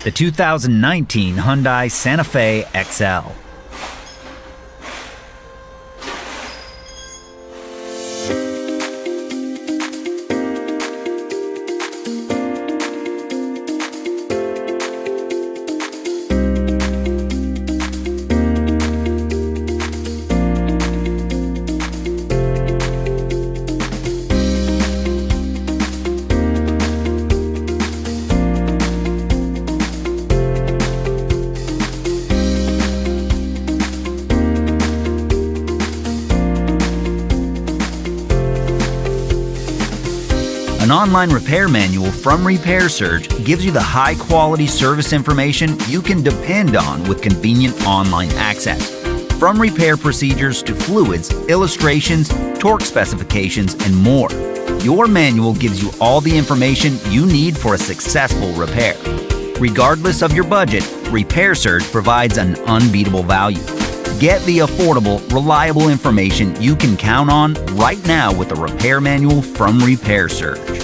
The 2019 Hyundai Santa Fe XL. An online repair manual from Repair Surge gives you the high-quality service information you can depend on with convenient online access. From repair procedures to fluids, illustrations, torque specifications, and more, your manual gives you all the information you need for a successful repair. Regardless of your budget, Repair Surge provides an unbeatable value. Get the affordable, reliable information you can count on right now with a repair manual from Repair Surge.